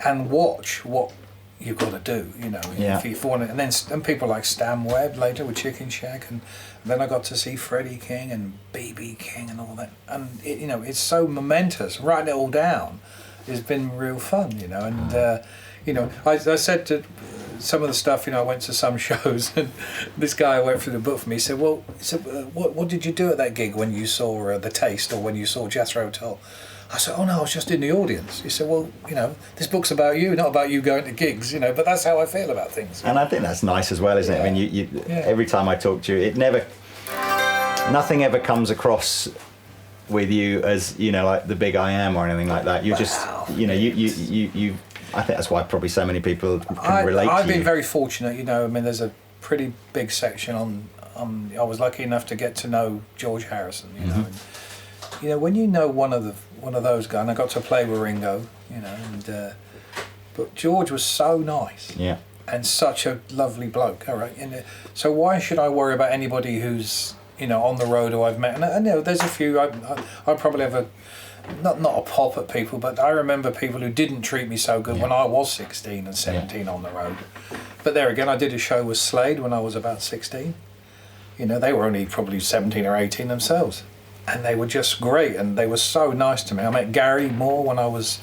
and watch what you've got to do, if you want it. And people like Stan Webb later with Chicken Shack, and then I got to see Freddie King and B.B. King and all that. And, it's so momentous, writing it all down. It's been real fun, and I said to some of the stuff, I went to some shows, and this guy went through the book for me. He said, what did you do at that gig when you saw The Taste, or when you saw Jethro Tull? I said, "Oh no, I was just in the audience." He said, "Well, this book's about you, not about you going to gigs, but that's how I feel about things." And I think that's nice as well, isn't it? I mean, every time I talk to you, nothing ever comes across with you as like the big I am or anything like that. You're just you I think that's why probably so many people can relate to you. I've been very fortunate, I mean, there's a pretty big section on I was lucky enough to get to know George Harrison, and when one of those guys, and I got to play with Ringo, but George was so nice. Yeah. And such a lovely bloke, all right. So why should I worry about anybody who's on the road who I've met? And there's a few. I probably have not a pop at people, but I remember people who didn't treat me so good when I was 16 and 17 on the road. But there again, I did a show with Slade when I was about 16. They were only probably 17 or 18 themselves, and they were just great, and they were so nice to me. I met Gary Moore when I was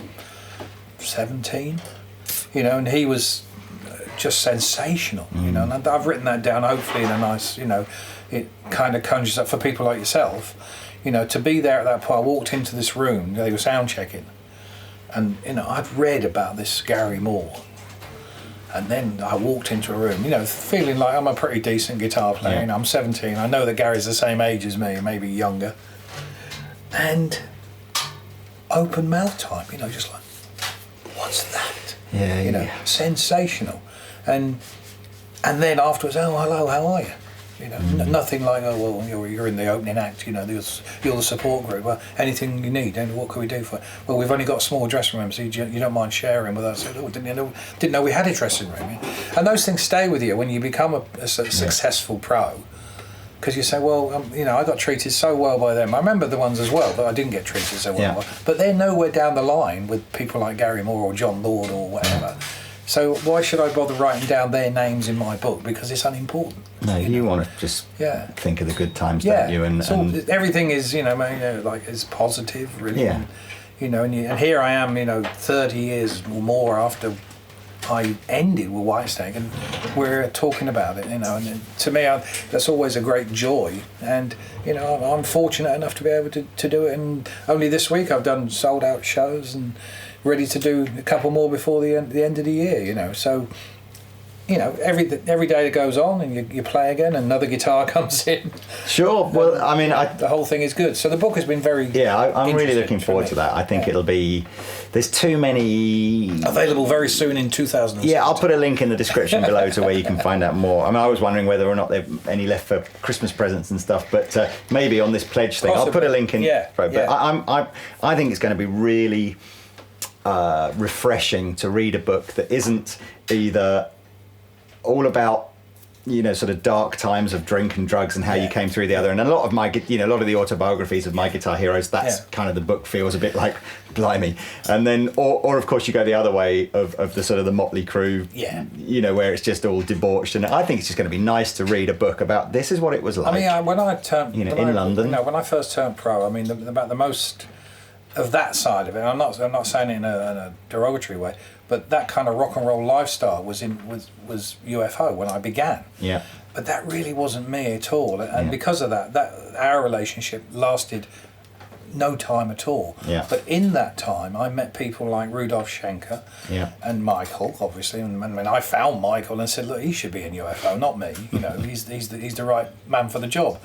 17, and he was just sensational, and I've written that down, hopefully in a nice, it kind of conjures up for people like yourself, to be there at that point. I walked into this room, they were sound checking, and I'd read about this Gary Moore, and then I walked into a room, feeling like I'm a pretty decent guitar player. I'm 17, I know that Gary's the same age as me, maybe younger, and open mouth time, just like, what's that? Sensational. And then afterwards, "Oh, hello, how are you?" Nothing like, "Oh, well, you're in the opening act, you're the support group. Well, anything you need, and what can we do for you?" "Well, we've only got a small dressing room, so you don't mind sharing with us?" I said, "Oh, didn't know we had a dressing room." And those things stay with you when you become a successful pro, because you say, "Well, I got treated so well by them." I remember the ones as well that I didn't get treated so well by, but they're nowhere down the line with people like Gary Moore or John Lord or whatever. So why should I bother writing down their names in my book? Because it's unimportant. No, you want to just think of the good times, don't you? And everything is, is positive, really. Yeah. And here I am, 30 years or more after I ended with Whitesnake, and we're talking about it, And to me, that's always a great joy. And I'm fortunate enough to be able to do it. And only this week I've done sold out shows and ready to do a couple more before the end of the year, So every day that goes on and you play again, another guitar comes in. Sure. Well, I mean, the whole thing is good. So the book has been very I'm really looking forward to that. I think it'll be. There's too many. Available very soon in 2006. Yeah, I'll put a link in the description below to where you can find out more. I mean, I was wondering whether or not there's any left for Christmas presents and stuff, but maybe on this pledge thing, I'll put a link in. Yeah. But I think it's going to be really refreshing to read a book that isn't either all about sort of dark times of drink and drugs and how you came through the other. And a lot of my, a lot of the autobiographies of my guitar heroes, that's kind of the book feels a bit like, blimey. And then, or of course you go the other way of the sort of the motley crew, where it's just all debauched. And I think it's just going to be nice to read a book about this is what it was like. I mean, when I turned, in London. When I first turned pro, I mean, about the most of that side of it, I'm not saying it in a derogatory way, but that kind of rock and roll lifestyle was UFO when I began. Yeah. But that really wasn't me at all, and because of that our relationship lasted no time at all. Yeah. But in that time, I met people like Rudolf Schenker, and Michael, obviously, and I found Michael and said, look, he should be in UFO, not me. He's the right man for the job,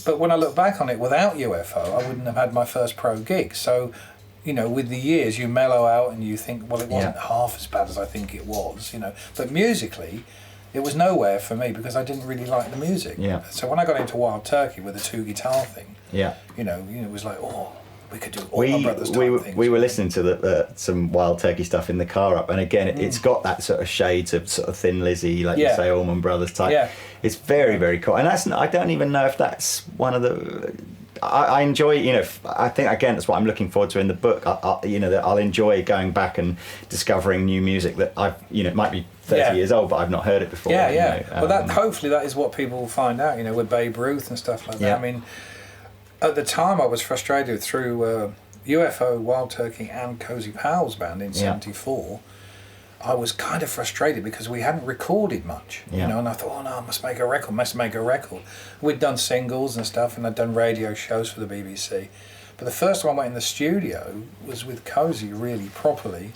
But when I look back on it, without UFO, I wouldn't have had my first pro gig. So, with the years, you mellow out and you think, well, it wasn't half as bad as I think it was, But musically, it was nowhere for me because I didn't really like the music. Yeah. So when I got into Wild Turkey with the 2-guitar thing, it was like, we could do all my brothers type things. We were listening to some Wild Turkey stuff in the car up, and again, it's got that sort of shades of sort of Thin Lizzy, like you say, Allman Brothers type. Yeah. It's very, very cool, and I don't even know if that's one of the. I enjoy, I think again that's what I'm looking forward to in the book. That I'll enjoy going back and discovering new music that I've, it might be 30 years old, but I've not heard it before. Well, hopefully that is what people will find out, with Babe Ruth and stuff like that. I mean, at the time I was frustrated through UFO, Wild Turkey, and Cozy Powell's band in '74. I was kind of frustrated because we hadn't recorded much, and I thought, I must make a record. We'd done singles and stuff, and I'd done radio shows for the BBC. But the first time I went in the studio was with Cozy really properly,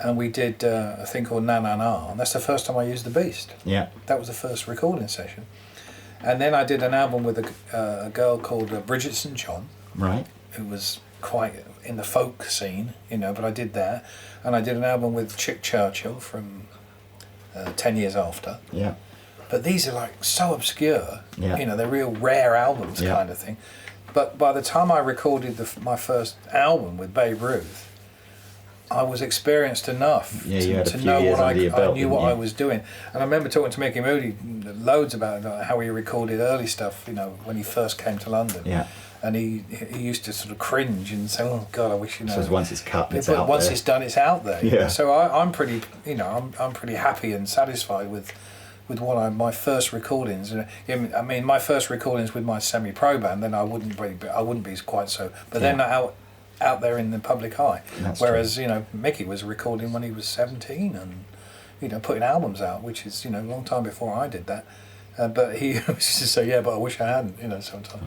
and we did a thing called Na Na Na, and that's the first time I used the Beast. Yeah. That was the first recording session. And then I did an album with a girl called Bridget St. John, right, who was quite in the folk scene, but I did that. And I did an album with Chick Churchill from 10 Years After. Yeah. But these are like so obscure, they're real rare albums kind of thing. But by the time I recorded my first album with Babe Ruth, I was experienced enough to know what I knew what I was doing. And I remember talking to Mickey Moody loads about how he recorded early stuff, when he first came to London. Yeah. And he used to sort of cringe and say, "Oh God, I wish So once it's cut, it's but out once there. it's done, it's out there." Yeah. So I'm pretty, I'm pretty happy and satisfied with my first recordings. I mean, my first recordings with my semi-pro band, then I wouldn't be quite so. But they're not out there in the public eye. That's Whereas Mickey was recording when he was 17 and putting albums out, which is a long time before I did that. But he used to say, "Yeah, but I wish I hadn't," sometimes.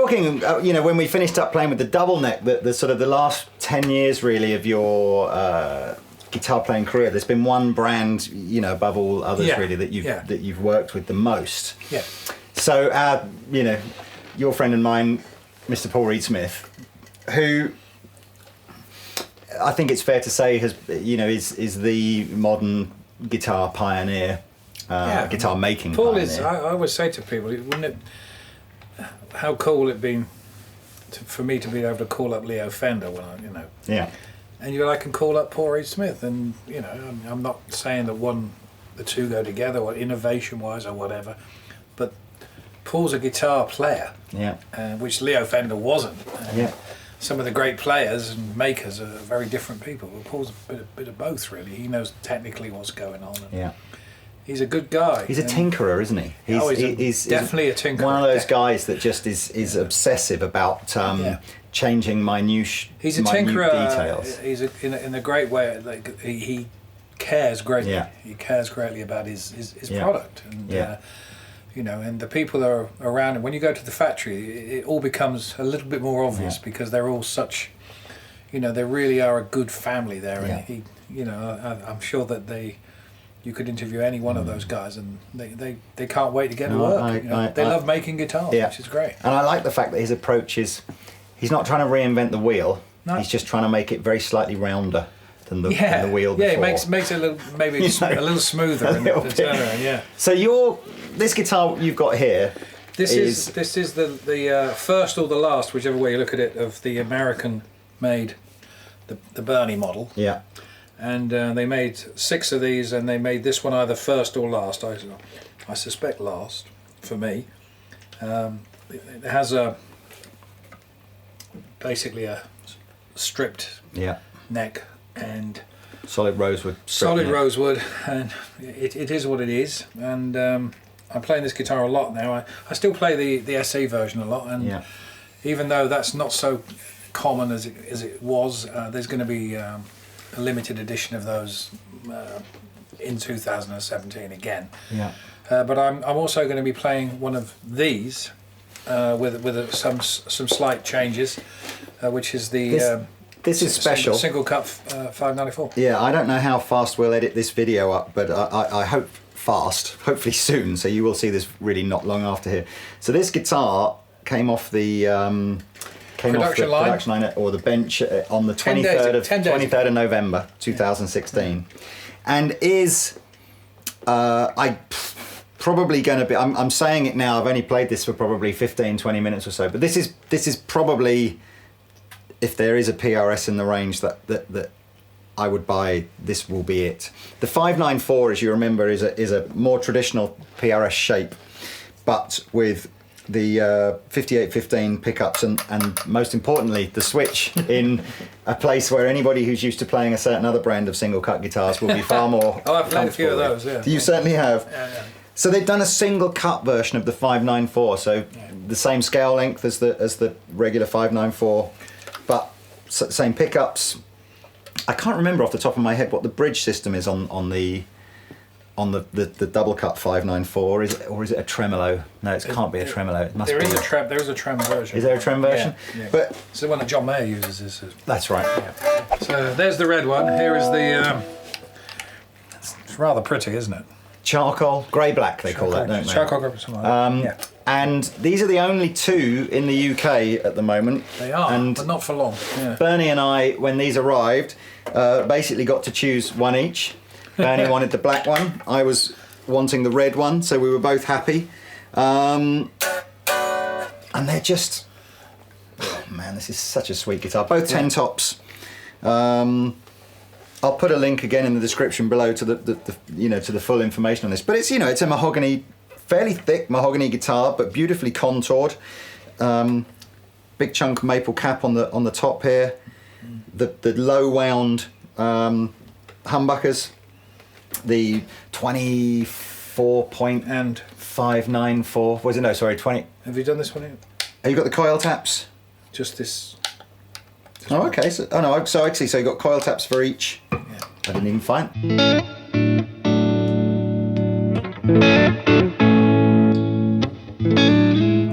talking, you know, when we finished up playing with the double neck, the sort of the last 10 years really of your guitar playing career, there's been one brand, you know, above all others really that you've worked with the most. Yeah. So, you know, your friend and mine, Mr. Paul Reed Smith, who I think it's fair to say has, you know, is the modern guitar pioneer, guitar making Paul pioneer. is. I always say to people, wouldn't it? How cool it been for me to be able to call up Leo Fender when I, you know. Yeah. And I can call up Paul Reed Smith, and you know, I'm not saying that the two go together, or innovation-wise or whatever, but Paul's a guitar player, which Leo Fender wasn't. Some of the great players and makers are very different people. Well, Paul's a bit of both, really. He knows technically what's going on. And he's a good guy. He's a tinkerer, isn't he? He's definitely a tinkerer. One of those guys that just is obsessive about changing minute He's a tinkerer. Details. He's in a great way. Like he cares greatly. He cares greatly about his product. And, you know, and the people that are around him. When you go to the factory, it all becomes a little bit more obvious because they're all such, you know, they really are a good family there. And he, you know, I'm sure that you could interview any one of those guys, and they can't wait to get to work. They love making guitars, which is great. And I like the fact that his approach is, he's not trying to reinvent the wheel. No. He's just trying to make it very slightly rounder than the wheel before. Yeah, it makes it a little, maybe a little smoother in the turnaround. So this guitar you've got here. This is the first or the last, whichever way you look at it, of the American-made, the Bernie model. Yeah. And they made 6 of these, and they made this one either first or last. I suspect last for me. It has basically a stripped neck and solid rosewood. Rosewood, and it is what it is. And I'm playing this guitar a lot now. I still play the SE version a lot, and even though that's not so common as it was, there's going to be a limited edition of those in 2017 again. But I'm also going to be playing one of these with some slight changes, which is the this is special single cut 594. Yeah, I don't know how fast we'll edit this video up, but I hope fast, hopefully soon, so you will see this really not long after here. So this guitar came off the production line or the bench on the 23rd of November 2016, and is probably going to be, I'm saying it now, I've only played this for probably 15-20 minutes or so, but this is probably, if there is a PRS in the range that I would buy, this will be it. The 594, as you remember, is a more traditional PRS shape, but with the 5815 pickups and most importantly the switch in a place where anybody who's used to playing a certain other brand of single cut guitars will be far more I've played a few of those, yeah. You certainly have. Yeah. So they've done a single cut version of the 594, so the same scale length as the regular 594, but same pickups. I can't remember off the top of my head what the bridge system is on the double cut 594, or is it a tremolo? No, it can't be a tremolo. It must be. There is a trem version. Is there a trem version? Yeah. But it's the one that John Mayer uses. That's right. Yeah. So there's the red one. Here is the. It's rather pretty, isn't it? Charcoal, grey-black they call that, don't they? Charcoal, something like that. And these are the only 2 in the UK at the moment. They are, but not for long. Yeah. Bernie and I, when these arrived, basically got to choose one each. Bernie wanted the black one, I was wanting the red one, so we were both happy. And they're just, oh man, this is such a sweet guitar. Both 10 tops. I'll put a link again in the description below to the full information on this. But it's it's a mahogany, fairly thick mahogany guitar, but beautifully contoured. Big chunk maple cap on the top here. The low wound humbuckers. The 24.594. Was it? No, sorry, 20. Have you done this one yet? Have you got the coil taps? Just this. Oh, okay. So actually, so you got coil taps for each. Yeah. I didn't even find.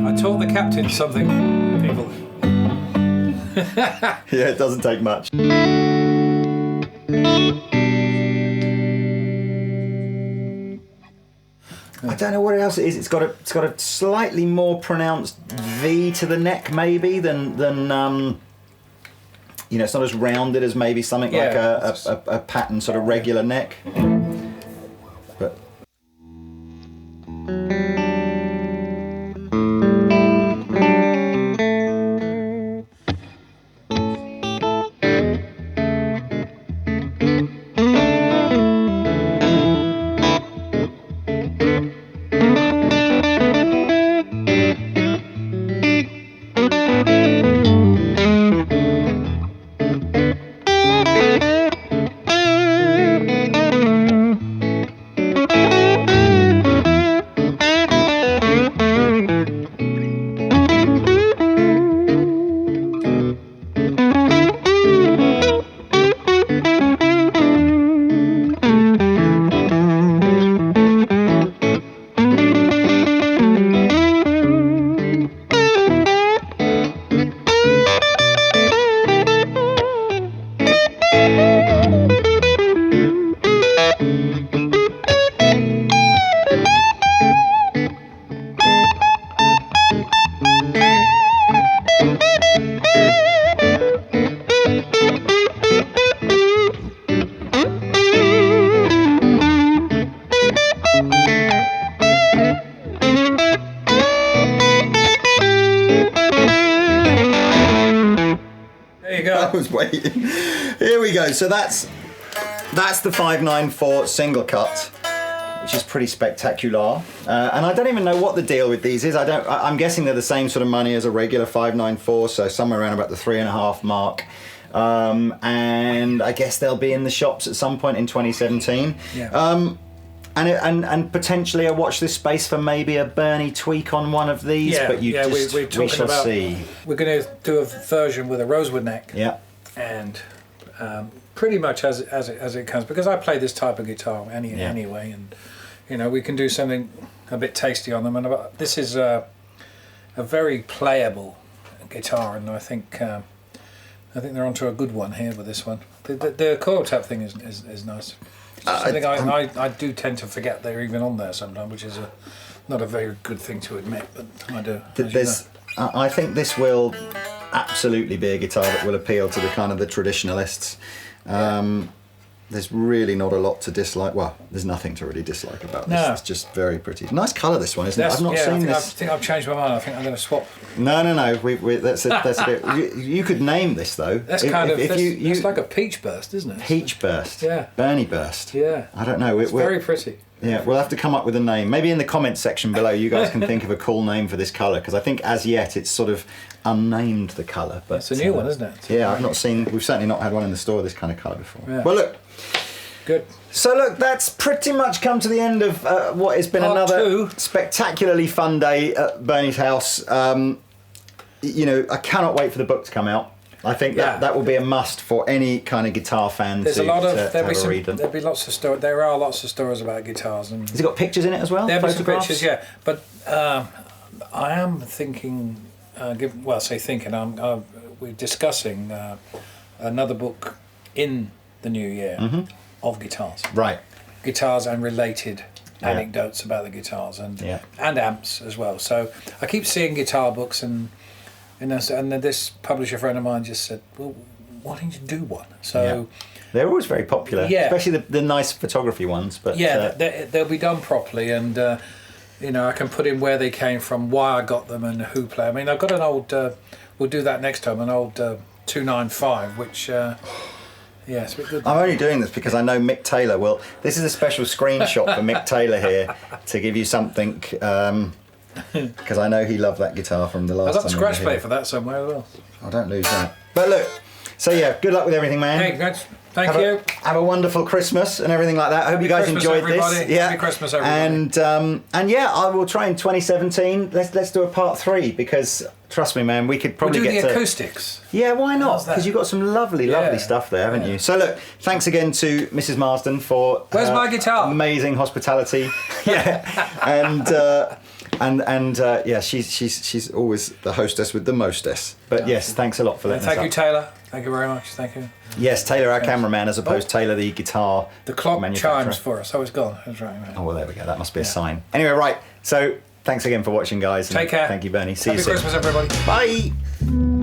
I taught the captain something, people. Yeah, it doesn't take much. I don't know what else it is. It's got a slightly more pronounced V to the neck, maybe than you know. It's not as rounded as maybe something like a pattern sort of regular neck. But I was waiting. Here we go. So that's the 594 single cut, which is pretty spectacular. And I don't even know what the deal with these is. I'm guessing they're the same sort of money as a regular 594, so somewhere around about the 3.5 mark. And I guess they'll be in the shops at some point in 2017. Yeah. And potentially I watch this space for maybe a Bernie tweak on one of these, but we shall see. We're going to do a version with a rosewood neck. Yeah. And pretty much as it comes, because I play this type of guitar anyway, and you know, we can do something a bit tasty on them. And this is a very playable guitar, and I think they're onto a good one here with this one. The coil tap thing is nice. Something I do tend to forget they're even on there sometimes, which is not a very good thing to admit, but I do. I think this will absolutely be a guitar that will appeal to the kind of the traditionalists. There's really not a lot to dislike. Well, there's nothing to really dislike about this. No. It's just very pretty. Nice colour, this one, isn't it? I've not seen this. I think I've changed my mind. I think I'm going to swap. No. That's it. You could name this though. That's it's like a peach burst, isn't it? Peach burst. Yeah. Bernie burst. Yeah. I don't know. It's very pretty. Yeah, we'll have to come up with a name. Maybe in the comments section below, you guys can think of a cool name for this colour, because I think as yet it's sort of unnamed, the colour. But it's a new one, isn't it? Yeah, I've not seen. We've certainly not had one in the store this kind of colour before. Yeah. Well, look. Good. So look, that's pretty much come to the end of what has been another spectacularly fun day at Bernie's house. You know, I cannot wait for the book to come out. I think that will be a must for any kind of guitar fan. There'll be lots of stories. There are lots of stories about guitars. And has it got pictures in it as well? There'll be some pictures, yeah. But I am thinking. We're discussing another book in the new year of guitars. Right. Guitars and related anecdotes about the guitars and amps as well. So I keep seeing guitar books and this publisher friend of mine just said, well, why don't you do one? So they're always very popular, especially the nice photography ones. But they'll be done properly, and you know, I can put in where they came from, why I got them, and who played. I mean, I've got an old. We'll do that next time. An old 295, which. It's a bit good. I'm only doing this because I know Mick Taylor will. This is a special screenshot for Mick Taylor here to give you something. Because I know he loved that guitar from the last time. I've got the scratch plate for that somewhere as well. I don't lose that. But look, so good luck with everything, man. Hey, thank you. Have a wonderful Christmas and everything like that. I hope you guys enjoyed this. Yeah. Happy Christmas, everybody. And I will try in 2017. Let's do a part 3, because trust me, man, we could probably get the acoustics. Yeah, why not? Because you've got some lovely stuff there, haven't you? So look, thanks again to Mrs. Marsden for my guitar? Amazing hospitality. And Yeah, she's always the hostess with the mostess. But yes, thanks a lot for letting us Thank up. you, Taylor. Thank you very much. Thank you. Yes, Taylor, our cameraman, as opposed to Taylor, the guitar The clock manufacturer. chimes for us. Oh, it's gone. That's right. Oh, well, there we go. That must be a sign. Anyway, right. So thanks again for watching, guys. Take care. Thank you, Bernie. See you Happy soon. Christmas, everybody. Bye.